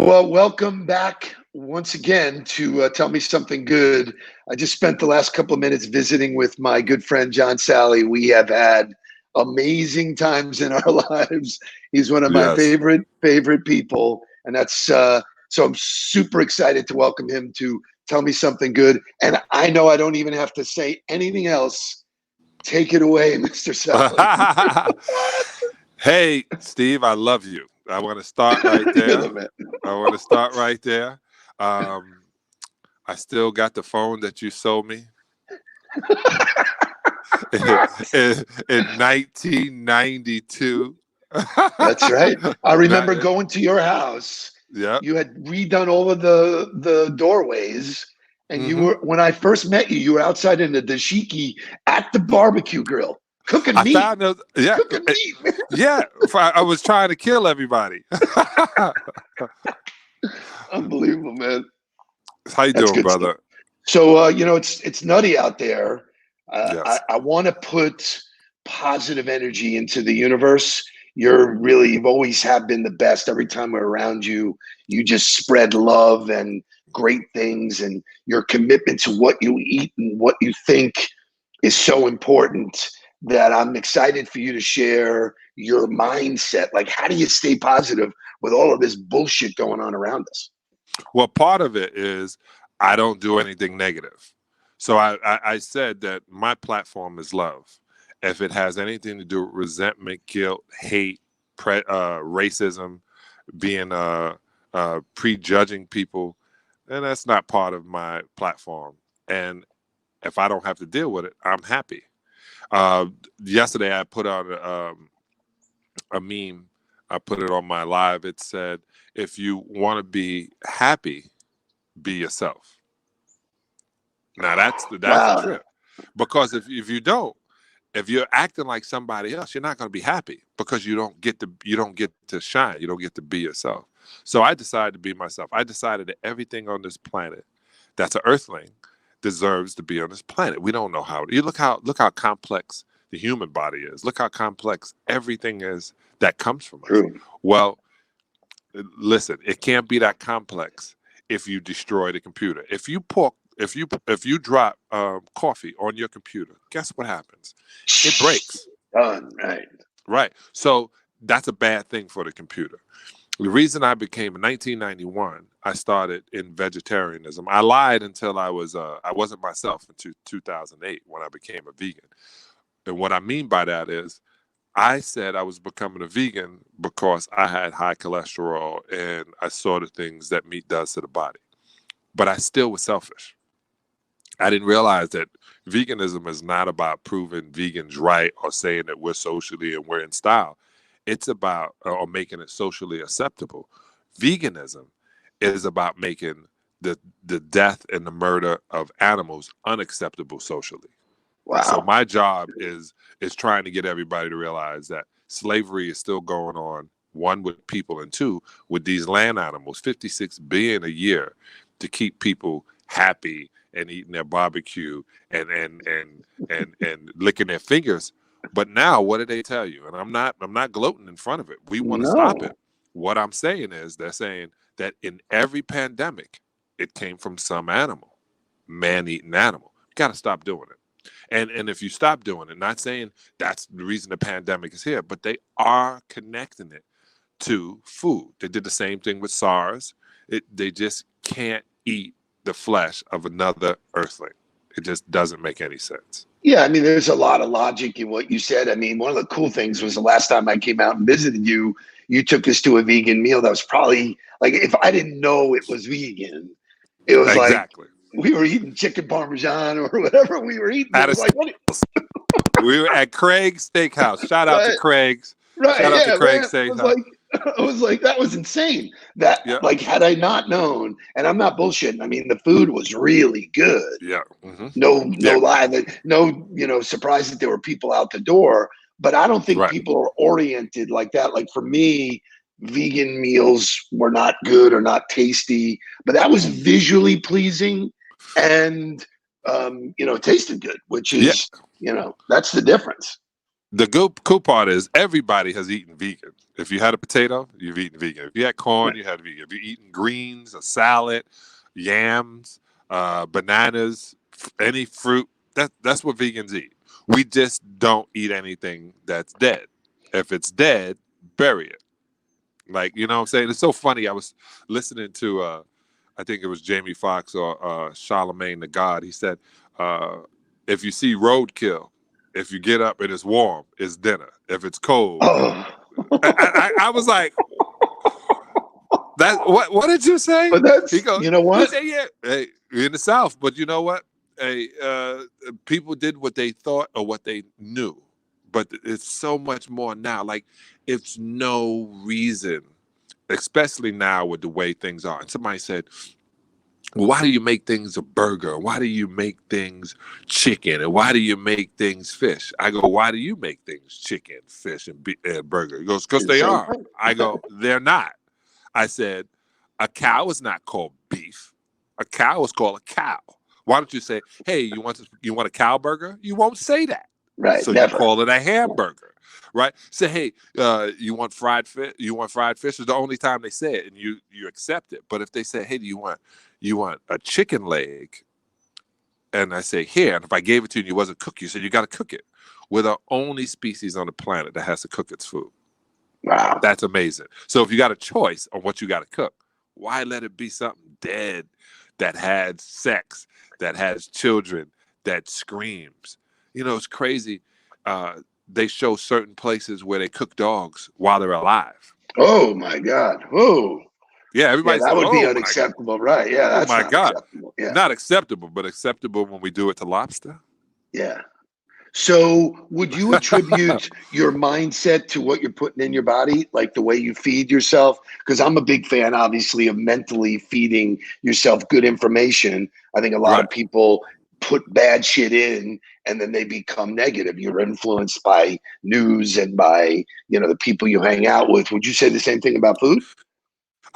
Well, welcome back once again to Tell Me Something Good. I just spent the last couple of minutes visiting with my good friend John Salley. We have had amazing times in our lives. He's one of my Yes. favorite people, and so I'm super excited to welcome him to Tell Me Something Good. And I know I don't even have to say anything else. Take it away, Mr. Salley. Hey, Steve, I love you. I want to start right You're there. the man. I want to start right there. Um, I still got the phone that you sold me in 1992. That's right. I remember That- going to your house. yep. You had redone all of the doorways, and you hmm were when I first met you, you were outside in the dashiki at the barbecue grill cooking I meat, found those. Yeah, cooking meat. yeah. I was trying to kill everybody. Unbelievable, man. How you That's doing, good stuff. brother? So it's nutty out there. Yes. I want to put positive energy into the universe. You've always have been the best. Every time we're around you, you just spread love and great things, and your commitment to what you eat and what you think is so important that I'm excited for you to share your mindset. Like, how do you stay positive with all of this bullshit going on around us? Well, part of it is I don't do anything negative. So I said that my platform is love. If it has anything to do with resentment, guilt, hate, racism, being prejudging people, then that's not part of my platform. And if I don't have to deal with it, I'm happy. Uh, Yesterday, I put out a meme. I put it on my live. It said, "If you want to be happy, be yourself." Now that's a Wow. trip, because if you don't, if you're acting like somebody else, you're not going to be happy because you don't get to shine. You don't get to be yourself. So I decided to be myself. I decided that everything on this planet that's an earthling deserves to be on this planet. We don't know how. You look how complex the human body is. Look how complex everything is that comes from us. True. Well, listen, it can't be that complex if you destroy the computer. If you drop coffee on your computer, guess what happens? It breaks. Done. Right. Right. So that's a bad thing for the computer. The reason I became in 1991, I started in vegetarianism. I lied until I wasn't myself in 2008 when I became a vegan. And what I mean by that is I said I was becoming a vegan because I had high cholesterol and I saw the things that meat does to the body. But I still was selfish. I didn't realize that veganism is not about proving vegans right or saying that we're socially and we're in style. It's about or making it socially acceptable. Veganism is about making the death and the murder of animals unacceptable socially. So Wow. my job is trying to get everybody to realize that slavery is still going on, one with people and two with these land animals, 56 billion a year to keep people happy and eating their barbecue and licking their fingers. But now what do they tell you? And I'm not gloating in front of it. We want to stop No. it. What I'm saying is they're saying that in every pandemic, it came from some animal, man-eating animal. You got to stop doing it. And if you stop doing it, not saying that's the reason the pandemic is here, but they are connecting it to food. They did the same thing with SARS. They just can't eat the flesh of another earthling. It just doesn't make any sense. Yeah, I mean, there's a lot of logic in what you said. I mean, one of the cool things was the last time I came out and visited you, you took us to a vegan meal that was probably like, if I didn't know it was vegan, it was like Exactly. we were eating chicken parmesan or whatever we were eating. It At a was like, what? We were at Craig's Steakhouse. Shout out to Right, Craig's. right, Shout out to yeah, man. Craig's I was Steakhouse. like, I was like, that was insane. That Yeah. like, had I not known, and I'm not bullshitting. I mean, the food was really good. Yeah. Mm-hmm. No Yeah. lie, that no, surprise that there were people out the door, but I don't think Right. people are oriented like that. Like for me, vegan meals were not good or not tasty, but that was Mm-hmm. visually pleasing and tasted good, which Yeah. is, that's the difference. The good cool part is everybody has eaten vegan. If you had a potato, you've eaten vegan. If you had corn, Right. you had vegan. If you've eaten greens, a salad, yams, bananas, any fruit, that's what vegans eat. We just don't eat anything that's dead. If it's dead, bury it. Like, you know what I'm saying? It's so funny. I was listening to, I think it was Jamie Foxx or Charlemagne the God. He said, uh, if you see roadkill, if you get up and it's warm, it's dinner. If it's cold, Oh. I was like, that. What did you say? But He that's, goes, you know he what? said, yeah, hey, you're in the South, but you know what? Hey, people did what they thought or what they knew, but it's so much more now. Like, it's no reason, especially now with the way things are. And somebody said, well, why do you make things a burger? Why do you make things chicken? And why do you make things fish? I go, why do you make things chicken, fish, and burger? He goes, because It's the they same are. thing. I go, they're not. I said, a cow is not called beef. A cow is called a cow. Why don't you say, hey, you want a cow burger? You won't say that. Right. So you Never. call it a hamburger, right? Say, hey, you want fried fish? You want fried fish? Is the only time they say it, and you accept it. But if they say, hey, do you want a chicken leg? And I say, here. And if I gave it to you and you wasn't cooked, you said you got to cook it. We're the only species on the planet that has to cook its food. Wow. That's amazing. So if you got a choice on what you got to cook, why let it be something dead that had sex, that has children, that screams? You know, it's crazy. They show certain places where they cook dogs while they're alive. Oh my God. Oh. Yeah, Yeah, everybody that said, would be "Oh unacceptable. Right. Yeah, that's my not God, acceptable. Yeah. not acceptable," but acceptable when we do it to lobster. Yeah. So, would you attribute your mindset to what you're putting in your body, like the way you feed yourself? Because I'm a big fan, obviously, of mentally feeding yourself good information. I think a lot Right. of people put bad shit in and then they become negative. You're influenced by news and by, the people you hang out with. Would you say the same thing about food?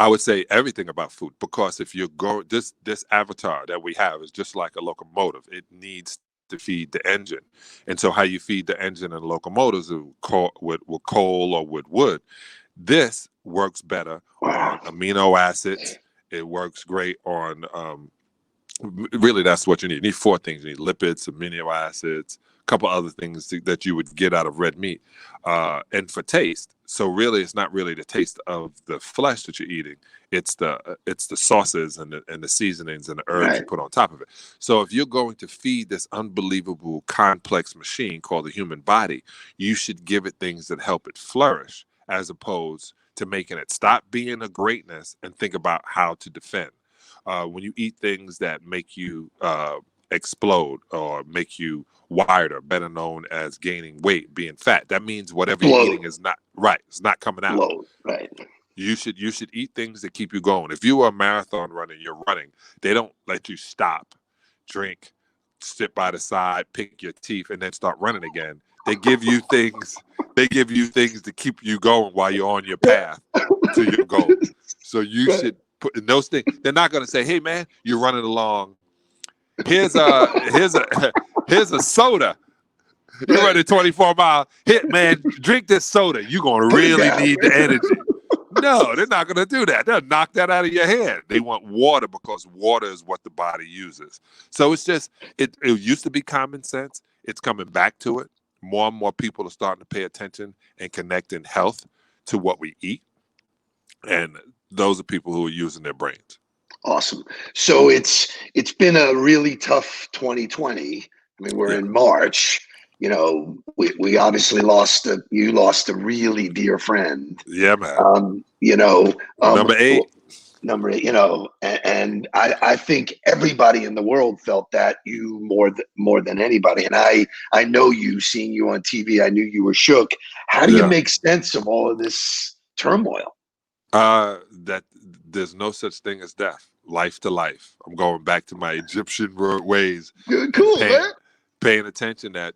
I would say everything about food, because if you're going, this avatar that we have is just like a locomotive. It needs to feed the engine, and so how you feed the engine and locomotives with coal or with wood. This works better Wow. on amino acids. It works great on really, that's what you need. You need four things. You need lipids, amino acids, a couple other things that you would get out of red meat, and for taste. So really, it's not really the taste of the flesh that you're eating. It's the sauces and the seasonings and the herbs you Right. put on top of it. So if you're going to feed this unbelievable complex machine called the human body, you should give it things that help it flourish, as opposed to making it stop being a greatness and think about how to defend. When you eat things that make you explode or make you wired, or better known as gaining weight, being fat, that means whatever you're Bloat. eating is not right. It's not coming out. Bloat. Right. You should eat things that keep you going. If you are a marathon runner, you're running. They don't let you stop, drink, sit by the side, pick your teeth, and then start running again. They give you things. They give you things to keep you going while you're on your path to your goal. So you Right. should put in those things. They're not going to say, "Hey, man, you're running along. Here's a soda. You're Right. running 24 miles. Hit, man, drink this soda. You're going to Put it really down. need the energy." No, they're not going to do that. They'll knock that out of your hand. They want water because water is what the body uses. So it's just, it used to be common sense. It's coming back to it. More and more people are starting to pay attention and connecting health to what we eat. And those are people who are using their brains. Awesome. So it's been a really tough 2020. I mean, we're Yeah. in March. We obviously you lost a really dear friend. Yeah, man. Number 8. Number 8, and I think everybody in the world felt that, you more than anybody. And I know you, seeing you on TV, I knew you were shook. How do you Yeah. make sense of all of this turmoil? That there's no such thing as death. Life to life. I'm going back to my Egyptian ways Good, and cool, man. paying attention that,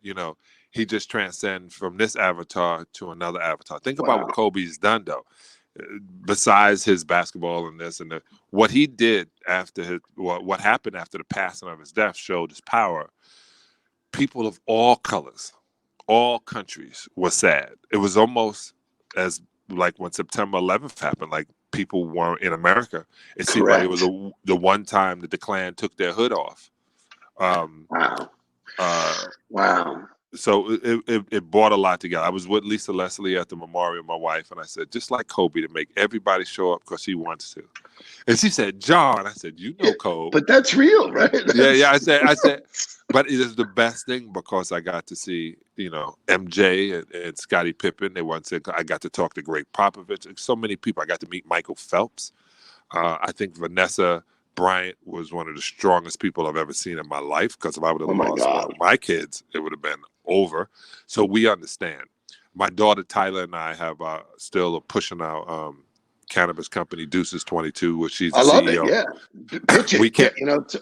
he just transcended from this avatar to another avatar. Think about what Kobe's done, though. Besides his basketball and this and what he did after what happened after the passing of his death showed his power. People of all colors, all countries were sad. It was almost as like when September 11th happened, like people weren't in America. It seemed like it was the one time that the Klan took their hood off. Wow. Uh, Wow. so it brought a lot together. I was with Lisa Leslie at the memorial, my wife, and I said, just like Kobe, to make everybody show up because he wants to. And she said, John, I said, you know, Kobe. But that's real, right? Yeah. I said, but it is the best thing because I got to see, you know, MJ and Scottie Pippen. They once said I got to talk to Greg Popovich. So many people. I got to meet Michael Phelps. I think Vanessa Bryant was one of the strongest people I've ever seen in my life, because if I would have lost one of my kids, it would have been over. So we understand. My daughter Tyler and I have still pushing our cannabis company, Deuces 22, which she's the CEO. It, yeah. Pitch it. We can't,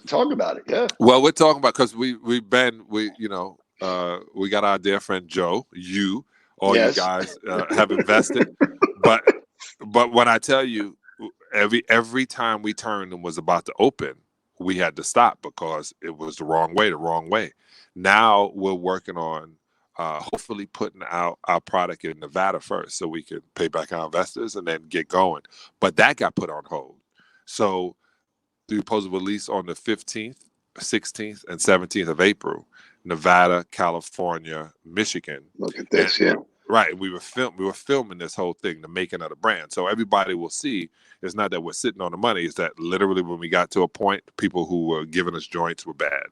talk about it. Yeah. Well, we're talking about, because we got our dear friend Joe, you guys have invested, but when I tell you, every time we turned and was about to open, we had to stop because it was the wrong way. Now we're working on hopefully putting out our product in Nevada first so we can pay back our investors and then get going. But that got put on hold. So the supposed release on the 15th, 16th, and 17th of April, Nevada, California, Michigan. Look at this, yeah. Right. We were filming this whole thing, the making of the brand. So everybody will see it's not that we're sitting on the money. It's that literally when we got to a point, people who were giving us joints were bad.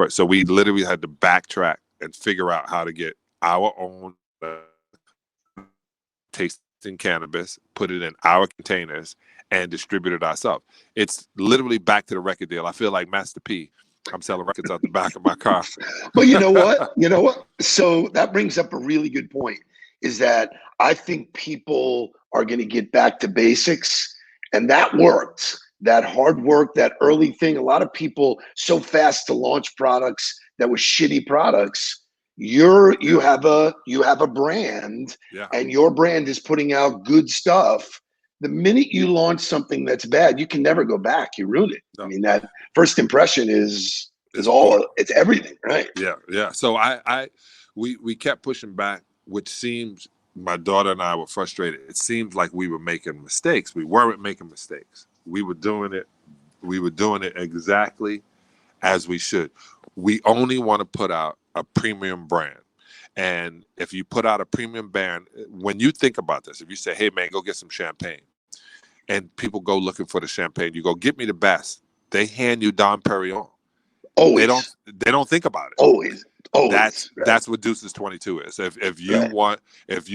So we literally had to backtrack and figure out how to get our own tasting cannabis, put it in our containers, and distribute it ourselves. It's literally back to the record deal. I feel like Master P. I'm selling records out the back of my car. But you know what? So that brings up a really good point, is that I think people are going to get back to basics. And that worked. That hard work, that early thing. A lot of people so fast to launch products that were shitty products. You have a brand, and your brand is putting out good stuff. The minute you launch something that's bad, you can never go back. You ruin it. No. I mean, that first impression is it's everything, right? Yeah. So we kept pushing back, which seems, my daughter and I were frustrated. It seemed like we were making mistakes. We weren't making mistakes. We were doing it exactly as we should. We only want to put out a premium brand. And if you put out a premium brand, when you think about this, if you say, hey man, go get some champagne, and people go looking for the champagne, you go, get me the best. They hand you Dom Perignon. Always. They don't think about it. Always. That's what Deuces 22 is. If you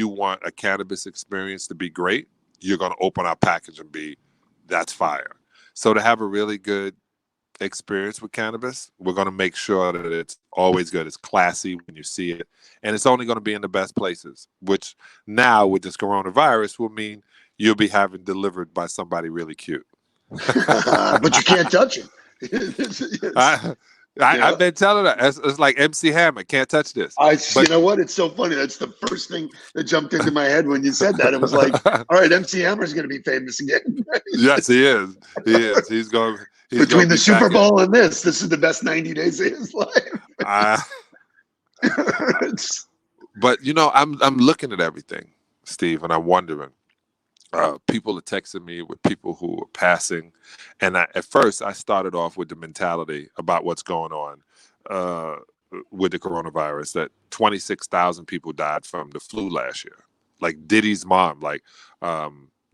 want a cannabis experience to be great, you're gonna open our package and that's fire. So to have a really good experience with cannabis, we're gonna make sure that it's always good. It's classy when you see it, and it's only gonna be in the best places. Which now with this coronavirus will mean you'll be having delivered by somebody really cute. But you can't touch it. I've been telling her, it's like MC Hammer, can't touch this. You know what? It's so funny. That's the first thing that jumped into my head when you said that. It was like, all right, MC Hammer's going to be famous again. Yes, he is. He's going. Between the Super Bowl and this is the best 90 days of his life. But I'm looking at everything, Steve, and I'm wondering. People are texting me with people who are passing, and at first I started off with the mentality about what's going on with the coronavirus, that 26,000 people died from the flu last year, like Diddy's mom, like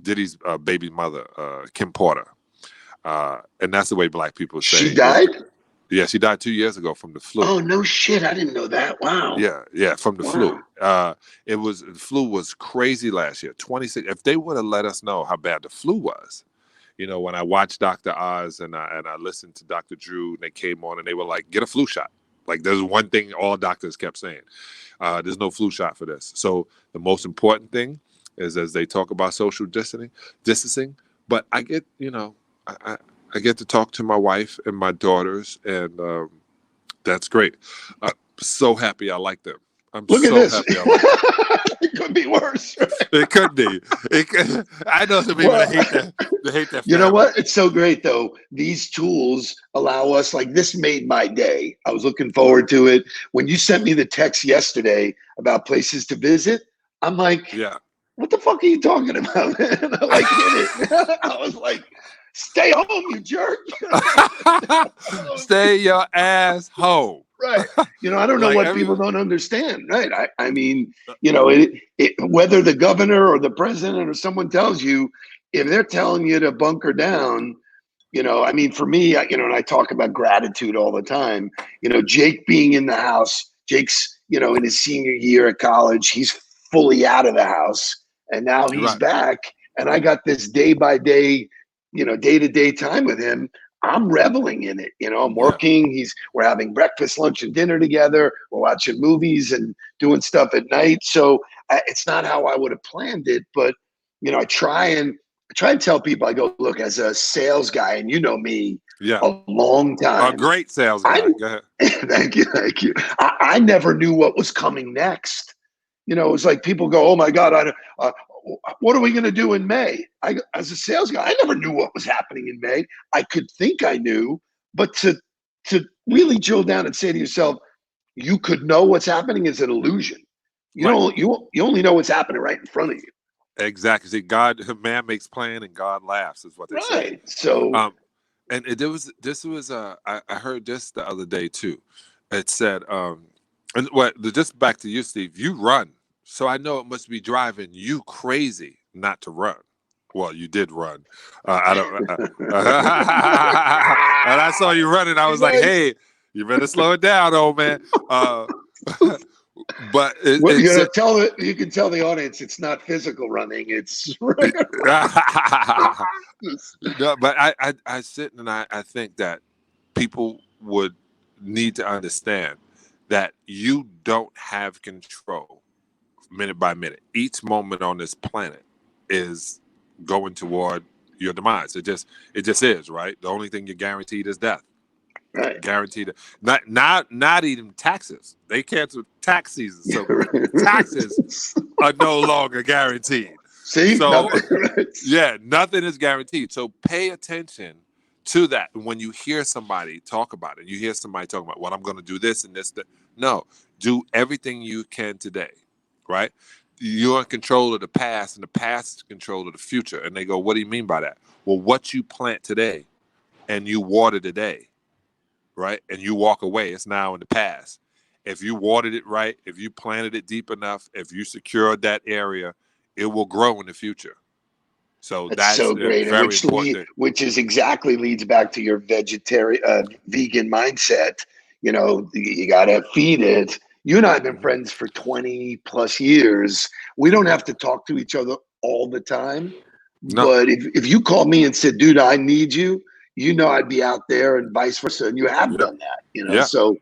Diddy's baby mother, Kim Porter, and that's the way Black people say. She died? Yeah, she died 2 years ago from the flu. Oh, no shit. I didn't know that. Wow. Yeah, from the flu. The flu was crazy last year. 26. If they would have let us know how bad the flu was, when I watched Dr. Oz and I listened to Dr. Drew, and they came on and they were like, get a flu shot. Like, there's one thing all doctors kept saying. There's no flu shot for this. So the most important thing is, as they talk about social distancing, but I get, I get to talk to my wife and my daughters, and that's great. So happy I like them. I'm Look at so this. happy I went there. It could be worse. It could be. I know some people that hate that. They hate that. You know family. what? It's so great though. These tools allow us, like this made my day. I was looking forward to it. When you sent me the text yesterday about places to visit, I'm like, Yeah. what the fuck are you talking about? And I like hit it. I was like, stay home, you jerk. Stay your ass home. Right. You know, I don't know Like what people don't understand. Right. I mean, you know, whether the governor or the president or someone tells you, if they're telling you to bunker down, you know, I mean, for me, you know, and I talk about gratitude all the time, you know, Jake being in the house, Jake's, you know, in his senior year at college, he's fully out of the house and now he's Right. back. And I got this day by day, you know, day to day time with him. I'm reveling in it. You know, I'm working. We're having breakfast, lunch, and dinner together. We're watching movies and doing stuff at night. So it's not how I would have planned it, but you know, I try and tell people. I go, look, as a sales guy, and you know me, a long time. A great sales guy. Go ahead. Thank you. I never knew what was coming next. You know, it was like people go, oh my God, what are we going to do in May? As a sales guy, I never knew what was happening in May. I could think I knew, but to really drill down and say to yourself, you could know what's happening is an illusion. You don't. You only know what's happening right in front of you. Exactly. See, man makes plan and God laughs, is what they say. Right. So, and I heard this the other day too. It said, and just back to you, Steve. You run. So I know it must be driving you crazy not to run. Well, you did run. I don't. And I saw you running. I was like, "Hey, you better slow it down, old man." But you can tell the audience it's not physical running. It's no. But I sit and I think that people would need to understand that you don't have control minute by minute. Each moment on this planet is going toward your demise. It just is, right? The only thing you're guaranteed is death. Right. Guaranteed. Not even taxes. They canceled tax season, so taxes are no longer guaranteed. See, so nothing is guaranteed. So pay attention to that. When you hear somebody talk about it, you hear somebody talking about, well, I'm going to do this and this. No, do everything you can today. Right? You're in control of the past, and the past is in control of the future. And they go, what do you mean by that? Well, what you plant today and you water today, right? And you walk away, it's now in the past. If you watered it right, if you planted it deep enough, if you secured that area, it will grow in the future. So that's so great, very important. Which is exactly leads back to your vegan mindset. You know, you got to feed it. You and I have been friends for 20 plus years. We don't have to talk to each other all the time. No. But if you called me and said, dude, I need you, you know, I'd be out there and vice versa. And you have done that, you know? So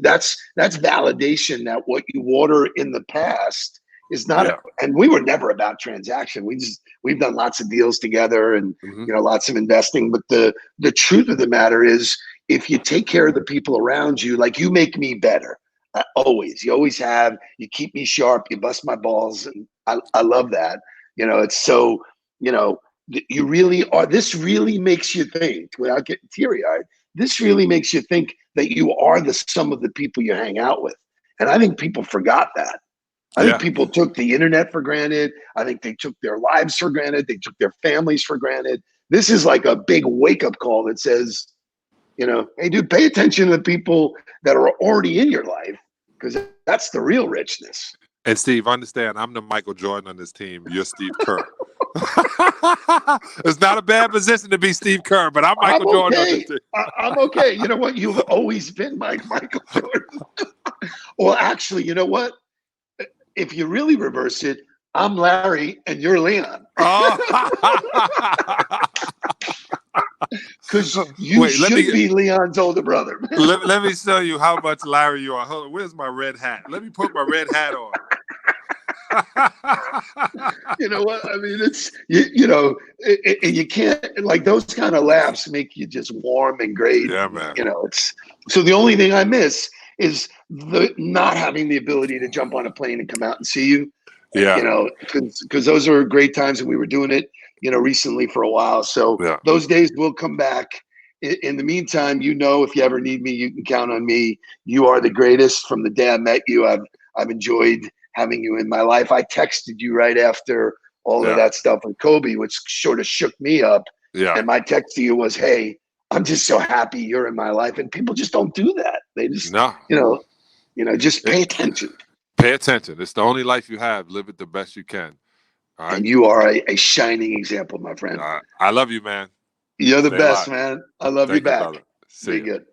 that's validation that what you water in the past is not, and we were never about transaction. We've done lots of deals together and, you know, lots of investing. But the truth of the matter is, if you take care of the people around you, like you make me better. You always have, you keep me sharp, you bust my balls. And I love that. You know, it's so, you know, you really are, this really makes you think, without getting teary-eyed, this really makes you think that you are the sum of the people you hang out with. And I think people forgot that. I think people took the internet for granted. I think they took their lives for granted. They took their families for granted. This is like a big wake-up call that says, you know, hey, dude, pay attention to the people that are already in your life, because that's the real richness. And Steve, understand, I'm the Michael Jordan on this team. You're Steve Kerr. It's not a bad position to be Steve Kerr, but I'm Michael Jordan on this team. I'm okay. You know what? You've always been Michael Jordan. Well, actually, you know what? If you really reverse it, I'm Larry and you're Leon. Because you should be Leon's older brother. Let me show you how much Larry you are. Hold on, where's my red hat? Let me put my red hat on. You know what? I mean, it's, you know, you can't, like, those kind of laughs make you just warm and great. Yeah, man. You know, it's, so the only thing I miss is the not having the ability to jump on a plane and come out and see you. Yeah. You know, because those are great times, and we were doing it, you know, recently for a while. So Yeah. those days will come back. In the meantime, you know, if you ever need me, you can count on me. You are the greatest. From the day I met you, I've enjoyed having you in my life. I texted you right after all of Yeah. that stuff with Kobe, which sort of shook me up. Yeah. And my text to you was, "Hey, I'm just so happy you're in my life." And people just don't do that. They just, No. just pay attention. Pay attention. It's the only life you have. Live it the best you can. All right. And you are a shining example, my friend. I love you, man. You're the Stay best, alive. man. I love you Thank you, back. brother. See Be you. good.